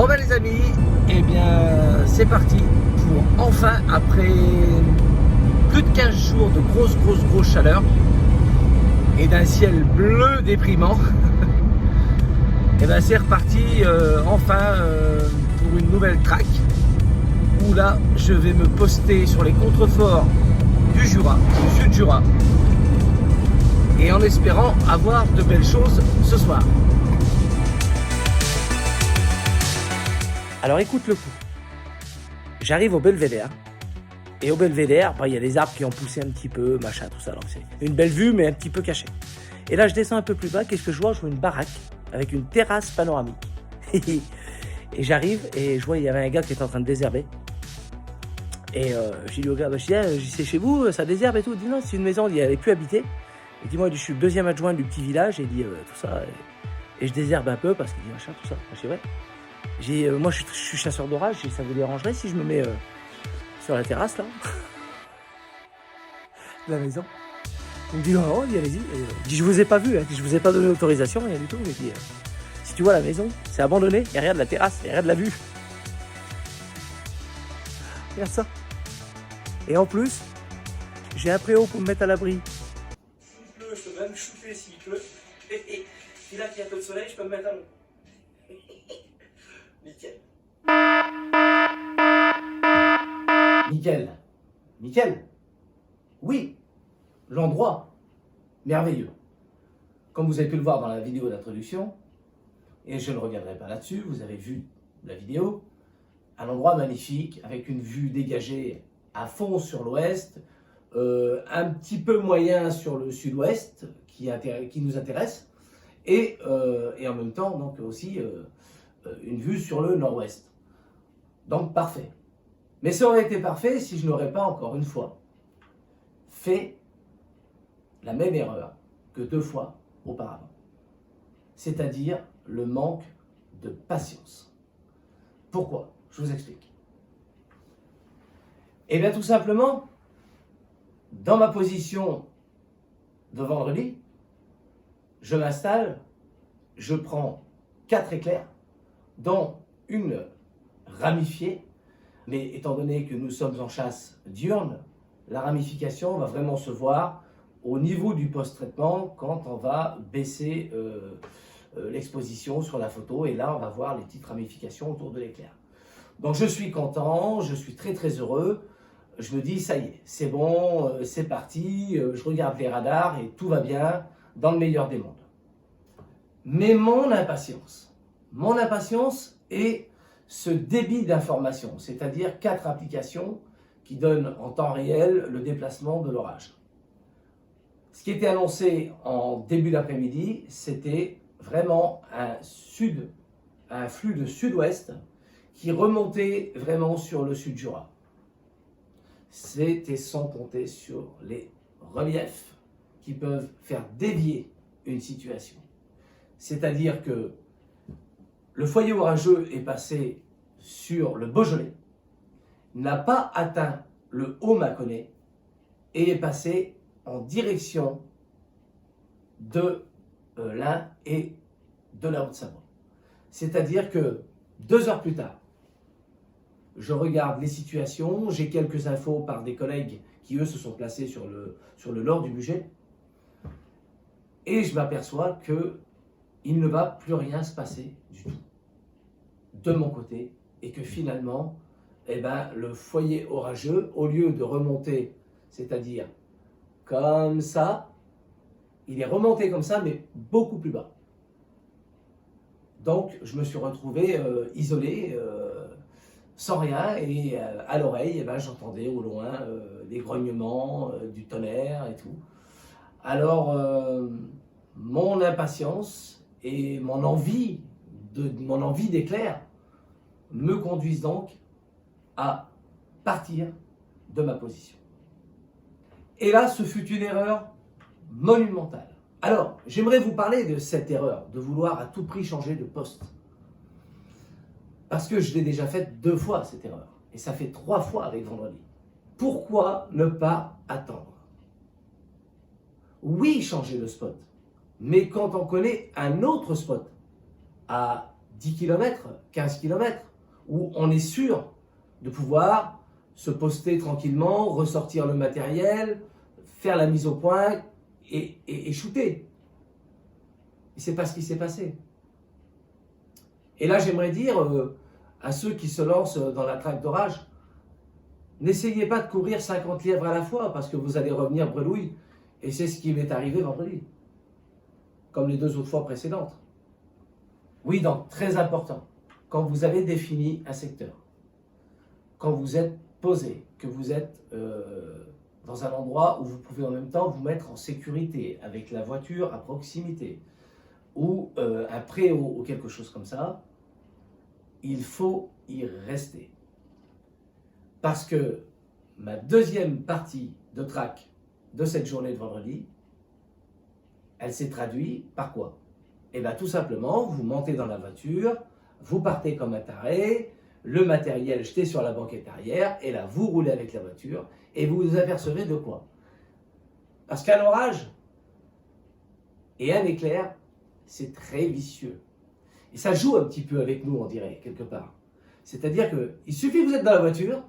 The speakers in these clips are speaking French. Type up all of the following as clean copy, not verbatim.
Bon ben les amis, eh bien c'est parti pour enfin, après plus de 15 jours de grosse chaleur et d'un ciel bleu déprimant, et ben c'est reparti enfin pour une nouvelle track où là je vais me poster sur les contreforts du Jura, du Sud Jura, et en espérant avoir de belles choses ce soir. Alors écoute le coup. J'arrive au Belvédère. Et au Belvédère, il y a des arbres qui ont poussé un petit peu, machin, tout ça. Donc c'est une belle vue, mais un petit peu cachée. Et là, je descends un peu plus bas. Qu'est-ce que je vois? Je vois une baraque avec une terrasse panoramique. Et j'arrive et je vois il y avait un gars qui était en train de désherber. Et je dis au gars, c'est chez vous, ça désherbe et tout. Il dit non, c'est une maison, il n'y avait plus habité. Il dit moi, je suis le deuxième adjoint du petit village. Et il dit tout ça. Et je désherbe un peu parce qu'il dit machin, tout ça. Je dis ouais. J'ai moi je suis chasseur d'orage, ça vous dérangerait si je me mets sur la terrasse là de la maison? Il me dit non, il dit allez-y. Il dit je vous ai pas vu, hein. Je vous ai pas donné l'autorisation, rien du tout. Il dit si tu vois la maison, c'est abandonné, il n'y a rien de la terrasse, il n'y a rien de la vue. Regarde ça. Et en plus, j'ai un préau pour me mettre à l'abri. S'il pleut, je peux même chauffer s'il pleut. Et puis là qu'il y a un peu de soleil, je peux me mettre à l'eau. Nickel. Nickel. Oui, l'endroit merveilleux. Comme vous avez pu le voir dans la vidéo d'introduction, et je ne reviendrai pas là-dessus, vous avez vu la vidéo, un endroit magnifique avec une vue dégagée à fond sur l'ouest, un petit peu moyen sur le sud-ouest qui nous intéresse, et en même temps donc aussi une vue sur le nord-ouest. Donc parfait. Mais ça aurait été parfait si je n'aurais pas, encore une fois, fait la même erreur que 2 fois auparavant. C'est-à-dire le manque de patience. Pourquoi? Je vous explique. Eh bien tout simplement, dans ma position de vendredi, je m'installe, je prends 4 éclairs, dont une ramifiée, mais étant donné que nous sommes en chasse diurne, la ramification va vraiment se voir au niveau du post-traitement quand on va baisser l'exposition sur la photo, et là on va voir les petites ramifications autour de l'éclair. Donc je suis content, je suis très heureux, je me dis ça y est, c'est bon, c'est parti, je regarde les radars et tout va bien dans le meilleur des mondes. Mais mon impatience est ce débit d'information, c'est-à-dire 4 applications qui donnent en temps réel le déplacement de l'orage. Ce qui était annoncé en début d'après-midi, c'était vraiment un flux de sud-ouest qui remontait vraiment sur le sud Jura. C'était sans compter sur les reliefs qui peuvent faire dévier une situation. C'est-à-dire que le foyer orageux est passé sur le Beaujolais, n'a pas atteint le Haut-Mâconnais et est passé en direction de l'Ain et de la Haute-Savoie. C'est-à-dire que 2 heures plus tard, je regarde les situations, j'ai quelques infos par des collègues qui eux se sont placés sur le nord du Bugey, et je m'aperçois que il ne va plus rien se passer du tout de mon côté, et que finalement, le foyer orageux, au lieu de remonter, c'est-à-dire comme ça, il est remonté comme ça, mais beaucoup plus bas. Donc, je me suis retrouvé isolé, sans rien, et à l'oreille, j'entendais au loin les grognements, du tonnerre et tout. Alors, mon impatience et mon envie d'éclair me conduisent donc à partir de ma position. Et là, ce fut une erreur monumentale. Alors, j'aimerais vous parler de cette erreur, de vouloir à tout prix changer de poste. Parce que je l'ai déjà faite 2 fois, cette erreur. Et ça fait 3 fois avec vendredi. Pourquoi ne pas attendre? Oui, changer de spot. Mais quand on connaît un autre spot à 10 km, 15 km, où on est sûr de pouvoir se poster tranquillement, ressortir le matériel, faire la mise au point et shooter. Et c'est pas ce qui s'est passé. Et là, j'aimerais dire à ceux qui se lancent dans la traque d'orage, n'essayez pas de courir 50 lièvres à la fois parce que vous allez revenir bredouille. Et c'est ce qui m'est arrivé vendredi, comme les 2 autres fois précédentes. Oui, donc très important, quand vous avez défini un secteur, quand vous êtes posé, que vous êtes dans un endroit où vous pouvez en même temps vous mettre en sécurité avec la voiture à proximité ou un préau ou quelque chose comme ça, il faut y rester. Parce que ma deuxième partie de track de cette journée de vendredi, elle s'est traduite par quoi? Eh bien tout simplement, vous montez dans la voiture, vous partez comme un taré, le matériel jeté sur la banquette arrière, et là vous roulez avec la voiture, et vous vous apercevez de quoi? Parce qu'un orage et un éclair, c'est très vicieux. Et ça joue un petit peu avec nous, on dirait, quelque part. C'est-à-dire qu'il suffit que vous êtes dans la voiture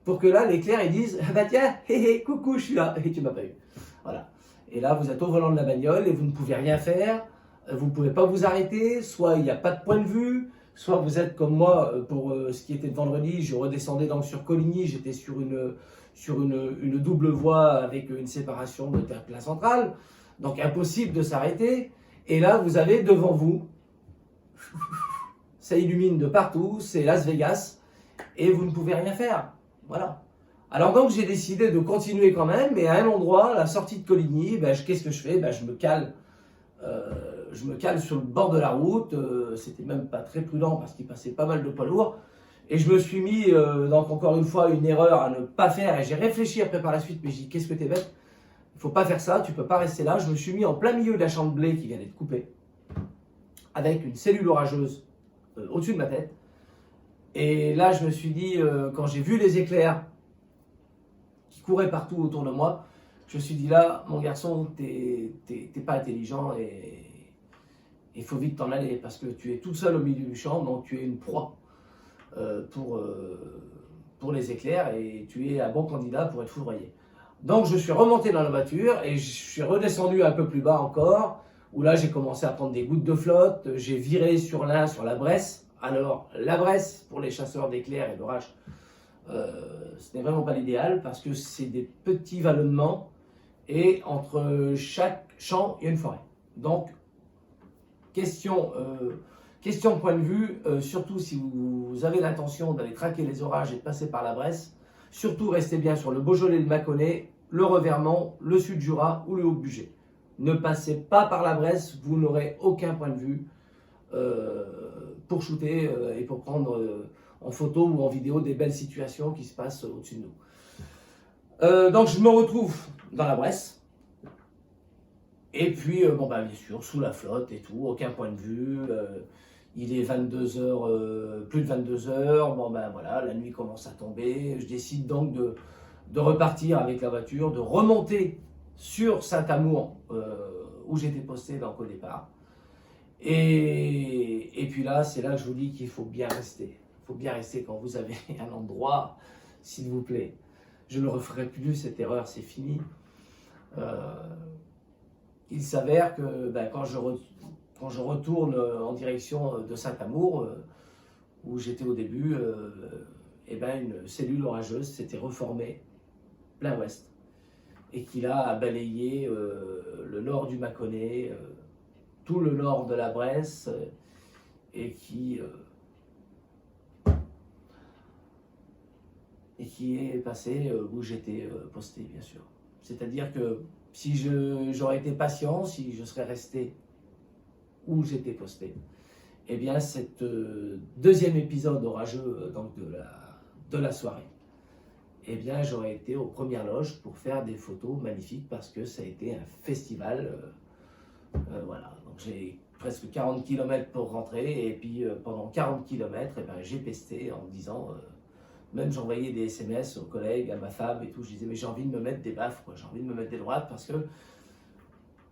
pour que là, l'éclair, il dise « Ah bah tiens, hé hé, coucou, je suis là, et tu m'as pas eu. » Voilà. Et là, vous êtes au volant de la bagnole et vous ne pouvez rien faire, vous ne pouvez pas vous arrêter, soit il n'y a pas de point de vue, soit vous êtes comme moi, pour ce qui était de vendredi, je redescendais donc sur Coligny, j'étais sur une double voie avec une séparation de terre-plein central, donc impossible de s'arrêter. Et là, vous avez devant vous, ça illumine de partout, c'est Las Vegas, et vous ne pouvez rien faire. Voilà. Alors donc j'ai décidé de continuer quand même, mais à un endroit, la sortie de Coligny, qu'est-ce que je fais? Je me cale sur le bord de la route, c'était même pas très prudent parce qu'il passait pas mal de poids lourds, et je me suis mis, donc encore une fois, une erreur à ne pas faire, et j'ai réfléchi après par la suite, mais j'ai dit, qu'est-ce que t'es bête? Il faut pas faire ça, tu peux pas rester là. Je me suis mis en plein milieu de la champ de blé qui vient d'être coupée, avec une cellule orageuse au-dessus de ma tête. Et là, je me suis dit, quand j'ai vu les éclairs qui couraient partout autour de moi, je me suis dit là, mon garçon, t'es pas intelligent et il faut vite t'en aller parce que tu es tout seul au milieu du champ, donc tu es une proie pour les éclairs et tu es un bon candidat pour être foudroyé. Donc je suis remonté dans la voiture et je suis redescendu un peu plus bas encore, où là j'ai commencé à prendre des gouttes de flotte, j'ai viré sur la Bresse. Alors la Bresse, pour les chasseurs d'éclairs et d'orage, ce n'est vraiment pas l'idéal parce que c'est des petits vallonnements et entre chaque champ, il y a une forêt. Donc, question point de vue, surtout si vous avez l'intention d'aller traquer les orages et de passer par la Bresse, surtout restez bien sur le Beaujolais, le Mâconnais, le Revermont, le Sud-Jura ou le Haut-Bugey. Ne passez pas par la Bresse, vous n'aurez aucun point de vue pour shooter et pour prendre en photo ou en vidéo des belles situations qui se passent au-dessus de nous. Donc je me retrouve dans la Bresse. Et puis, bien sûr, sous la flotte et tout, aucun point de vue. Il est 22h, plus de 22h. Voilà, la nuit commence à tomber. Je décide donc de repartir avec la voiture, de remonter sur Saint-Amour, où j'étais posté donc au départ. Et puis là, c'est là que je vous dis qu'il faut bien rester. Il faut bien rester quand vous avez un endroit, s'il vous plaît. Je ne referai plus cette erreur, c'est fini. Il s'avère que quand je retourne en direction de Saint-Amour, où j'étais au début, une cellule orageuse s'était reformée plein ouest et qui a balayé le nord du Mâconnais, tout le nord de la Bresse et qui est passé où j'étais posté, bien sûr. C'est-à-dire que si j'aurais été patient, si je serais resté où j'étais posté, eh bien, cet deuxième épisode orageux donc de la soirée, eh bien, j'aurais été aux premières loges pour faire des photos magnifiques parce que ça a été un festival. Voilà, donc j'ai presque 40 km pour rentrer et puis pendant 40 km, j'ai pesté en me disant... Même j'envoyais des SMS aux collègues, à ma femme et tout. Je disais, mais j'ai envie de me mettre des baffes, quoi. J'ai envie de me mettre des droites parce que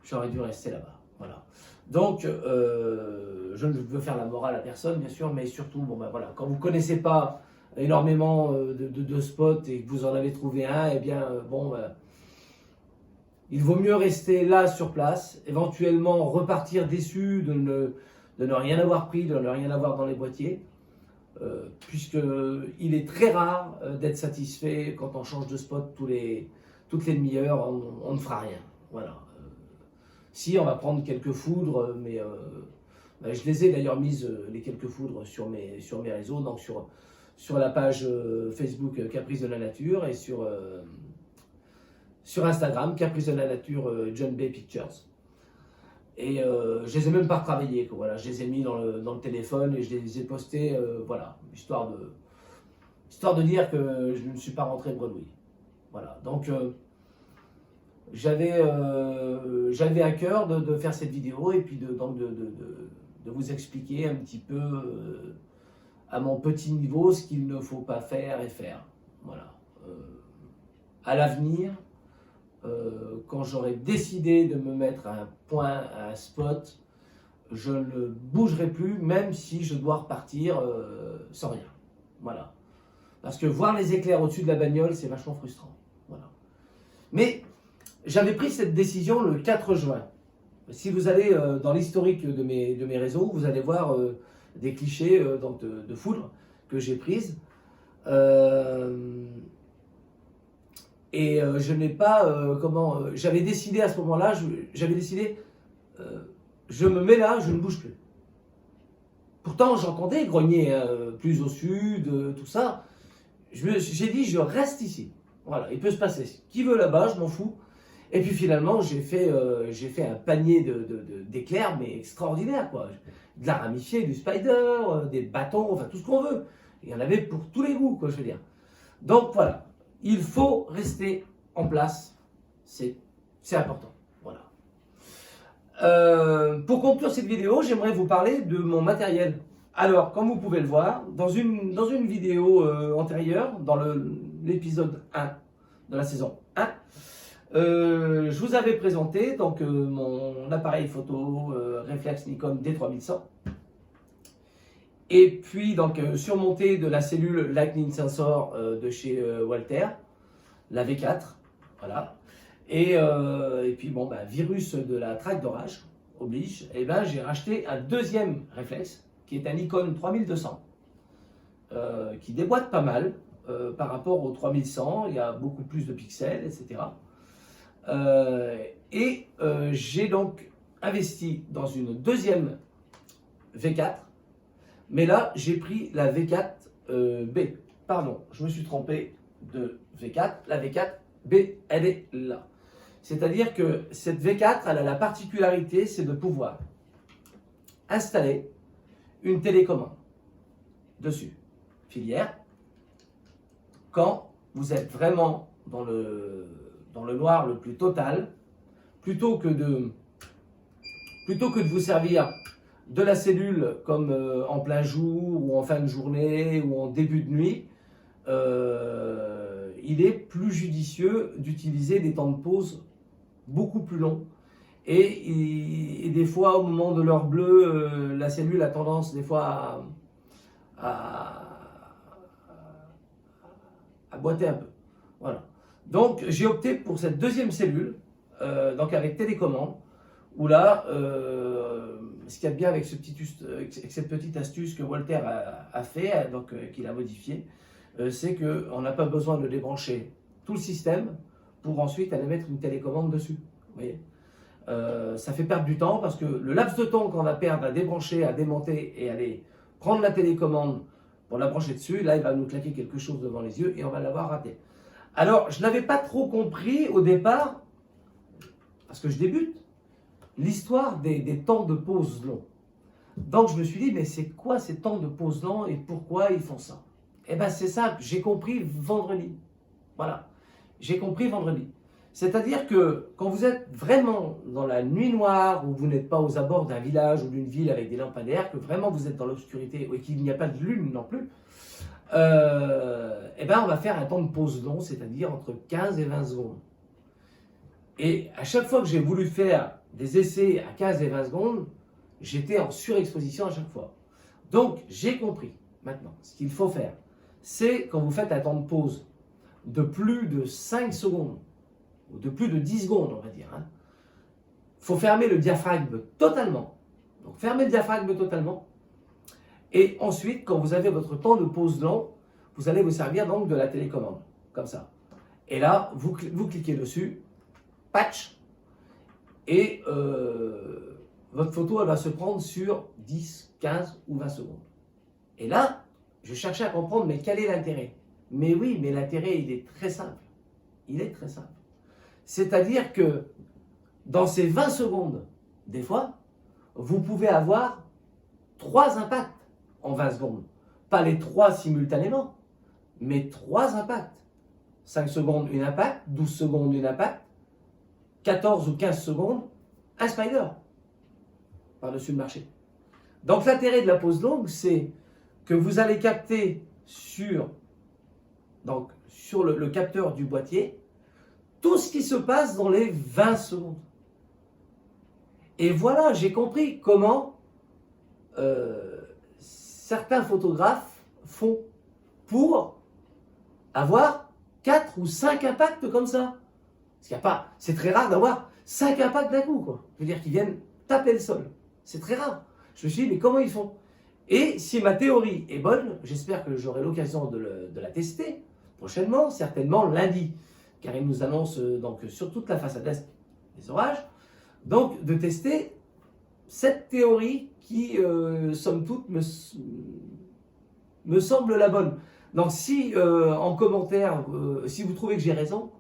j'aurais dû rester là-bas. Voilà. Donc, je je ne veux faire la morale à personne, bien sûr, mais surtout, bon, ben voilà, quand vous ne connaissez pas énormément de spots et que vous en avez trouvé un, eh bien, bon, il vaut mieux rester là sur place, éventuellement repartir déçu de ne rien avoir pris, de ne rien avoir dans les boîtiers, puisqu'il est très rare d'être satisfait quand on change de spot toutes les demi-heures, on ne fera rien. Voilà. Si, on va prendre quelques foudres, mais je les ai d'ailleurs mises, les quelques foudres, sur mes réseaux, donc sur la page Facebook Caprice de la Nature et sur Instagram, Caprice de la Nature John Bay Pictures. Et je les ai même pas retravaillés, quoi. Voilà, je les ai mis dans le téléphone et je les ai postés, voilà, histoire de dire que je ne suis pas rentré bredouille. Voilà, donc j'avais à cœur de faire cette vidéo et puis de vous expliquer un petit peu à mon petit niveau ce qu'il ne faut pas faire et faire. Voilà. À l'avenir, quand j'aurai décidé de me mettre à un point, à un spot, je ne bougerai plus, même si je dois repartir sans rien. Voilà. Parce que voir les éclairs au-dessus de la bagnole, c'est vachement frustrant. Voilà. Mais j'avais pris cette décision le 4 juin. Si vous allez dans l'historique de mes réseaux, vous allez voir des clichés de foudre que j'ai prises. Et je n'ai pas, j'avais décidé à ce moment-là, je me mets là, je ne bouge plus. Pourtant, j'entendais grogner plus au sud, tout ça. J'ai dit, je reste ici. Voilà, il peut se passer ce qui veut là-bas, je m'en fous. Et puis finalement, j'ai fait un panier d'éclairs, mais extraordinaire, quoi. De la ramifiée, du spider, des bâtons, enfin tout ce qu'on veut. Il y en avait pour tous les goûts, quoi, je veux dire. Donc voilà. Il faut rester en place, c'est important. Voilà. Pour conclure cette vidéo, j'aimerais vous parler de mon matériel. Alors, comme vous pouvez le voir, dans une vidéo antérieure, dans l'épisode 1 de la saison 1, je vous avais présenté donc, mon appareil photo Reflex Nikon D3100. Et puis, donc, surmonté de la cellule Lightning Sensor de chez Walter, la V4, voilà. Et puis, bon, virus de la traque d'orage oblige, et j'ai racheté un deuxième réflexe, qui est un Nikon 3200, qui déboîte pas mal par rapport au 3100, il y a beaucoup plus de pixels, etc. J'ai donc investi dans une deuxième V4, mais là, j'ai pris la V4B. Pardon, je me suis trompé de V4. La V4B, elle est là. C'est-à-dire que cette V4, elle a la particularité, c'est de pouvoir installer une télécommande dessus, filière, quand vous êtes vraiment dans le noir le plus total, plutôt que de vous servir de la cellule comme en plein jour ou en fin de journée ou en début de nuit, il est plus judicieux d'utiliser des temps de pause beaucoup plus longs. Et des fois, au moment de l'heure bleue, la cellule a tendance des fois à boiter un peu. Voilà. Donc, j'ai opté pour cette deuxième cellule, donc avec télécommande, où là, ce qu'il y a de bien avec cette petite astuce que Walter a fait, donc qu'il a modifié, c'est qu'on n'a pas besoin de débrancher tout le système pour ensuite aller mettre une télécommande dessus. Vous voyez, ça fait perdre du temps parce que le laps de temps qu'on va perdre à débrancher, à démonter et aller prendre la télécommande pour la brancher dessus, là il va nous claquer quelque chose devant les yeux et on va l'avoir raté. Alors je n'avais pas trop compris au départ, parce que je débute, l'histoire des temps de pause longs. Donc je me suis dit, mais c'est quoi ces temps de pause longs et pourquoi ils font ça? Eh bien c'est ça, j'ai compris vendredi. Voilà, j'ai compris vendredi. C'est-à-dire que quand vous êtes vraiment dans la nuit noire, où vous n'êtes pas aux abords d'un village ou d'une ville avec des lampadaires, que vraiment vous êtes dans l'obscurité et qu'il n'y a pas de lune non plus, eh ben on va faire un temps de pause long, c'est-à-dire entre 15 et 20 secondes. Et à chaque fois que j'ai voulu faire des essais à 15 et 20 secondes, j'étais en surexposition à chaque fois. Donc, j'ai compris maintenant. Ce qu'il faut faire, c'est quand vous faites un temps de pause de plus de 5 secondes, ou de plus de 10 secondes, on va dire, il faut fermer le diaphragme totalement. Donc, fermez le diaphragme totalement. Et ensuite, quand vous avez votre temps de pause long, vous allez vous servir donc de la télécommande, comme ça. Et là, vous cliquez dessus, patch, et votre photo, elle va se prendre sur 10, 15 ou 20 secondes. Et là, je cherchais à comprendre, mais quel est l'intérêt? Mais oui, mais l'intérêt, il est très simple. Il est très simple. C'est-à-dire que dans ces 20 secondes, des fois, vous pouvez avoir 3 impacts en 20 secondes. Pas les 3 simultanément, mais 3 impacts. 5 secondes, une impact, 12 secondes, une impact, 14 ou 15 secondes, un spider par-dessus le marché. Donc l'intérêt de la pause longue, c'est que vous allez capter sur le capteur du boîtier tout ce qui se passe dans les 20 secondes. Et voilà, j'ai compris comment certains photographes font pour avoir 4 ou 5 impacts comme ça. Parce qu'il y a pas, c'est très rare d'avoir 5 impacts d'un coup, quoi. Je veux dire qu'ils viennent taper le sol. C'est très rare. Je me suis dit, mais comment ils font? Et si ma théorie est bonne, j'espère que j'aurai l'occasion de la tester prochainement, certainement lundi, car il nous annonce donc sur toute la façade est des orages, donc de tester cette théorie qui, somme toute, me semble la bonne. Donc si en commentaire, si vous trouvez que j'ai raison,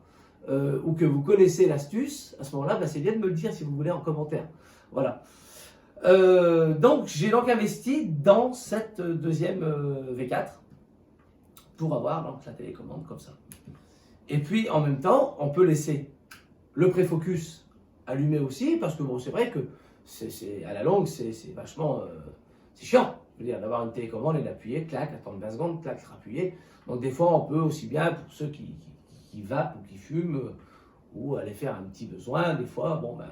ou que vous connaissez l'astuce, à ce moment-là, bah, c'est bien de me le dire si vous voulez en commentaire. Voilà. Donc j'ai donc investi dans cette deuxième V4 pour avoir donc, la télécommande comme ça. Et puis en même temps, on peut laisser le préfocus allumé aussi, parce que bon, c'est vrai que à la longue, c'est vachement c'est chiant. Je veux dire, d'avoir une télécommande et d'appuyer, clac, attendre 20 secondes, clac, rappuyer. Donc des fois, on peut aussi bien, pour ceux qui vapent ou qui fument, ou aller faire un petit besoin, des fois, bon, ben,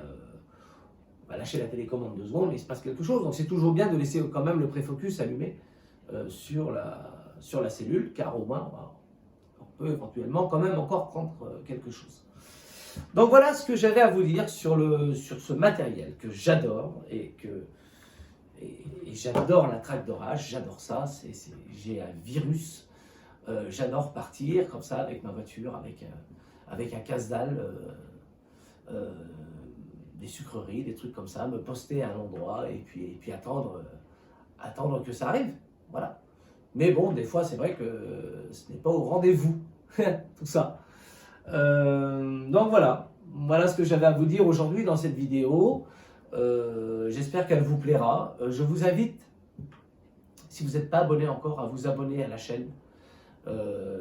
on va lâcher la télécommande 2 secondes, mais il se passe quelque chose. Donc c'est toujours bien de laisser quand même le préfocus allumé sur la cellule, car au moins, on peut éventuellement quand même encore prendre quelque chose. Donc voilà ce que j'avais à vous dire sur ce matériel que j'adore et j'adore la traque d'orage, j'adore ça, j'ai un virus, j'adore partir comme ça avec ma voiture, avec un casse-dalle, des sucreries, des trucs comme ça, me poster à un endroit et puis attendre que ça arrive, voilà. Mais bon, des fois c'est vrai que ce n'est pas au rendez-vous, tout ça. Donc voilà ce que j'avais à vous dire aujourd'hui dans cette vidéo. J'espère qu'elle vous plaira. Je vous invite, si vous n'êtes pas abonné encore, à vous abonner à la chaîne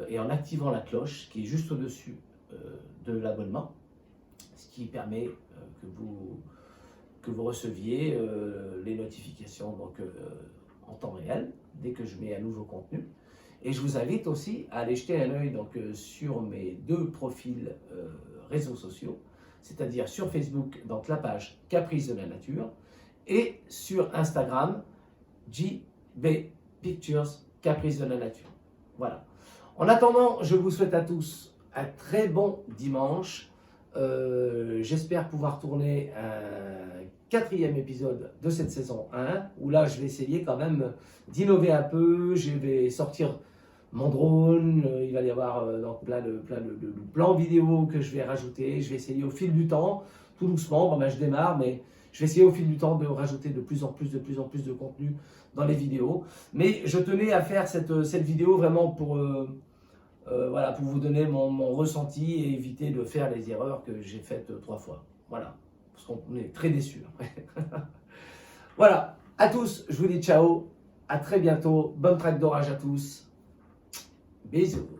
et en activant la cloche qui est juste au-dessus de l'abonnement, ce qui permet que vous receviez les notifications donc, en temps réel dès que je mets un nouveau contenu. Et je vous invite aussi à aller jeter un œil donc, sur mes 2 profils réseaux sociaux, c'est-à-dire sur Facebook, donc la page Caprice de la Nature, et sur Instagram, JB Pictures Caprice de la Nature. Voilà. En attendant, je vous souhaite à tous un très bon dimanche. J'espère pouvoir tourner un 4e épisode de cette saison 1, où là je vais essayer quand même d'innover un peu. Je vais sortir mon drone, il va y avoir donc plein de plans vidéo que je vais rajouter. Je vais essayer au fil du temps, tout doucement, bon, ben, je démarre, mais je vais essayer au fil du temps de rajouter de plus en plus de contenu dans les vidéos. Mais je tenais à faire cette vidéo vraiment pour vous donner mon ressenti et éviter de faire les erreurs que j'ai faites 3 fois. Voilà, parce qu'on est très déçus après. Voilà, à tous, je vous dis ciao, à très bientôt, bonne traque d'orage à tous. Bisous.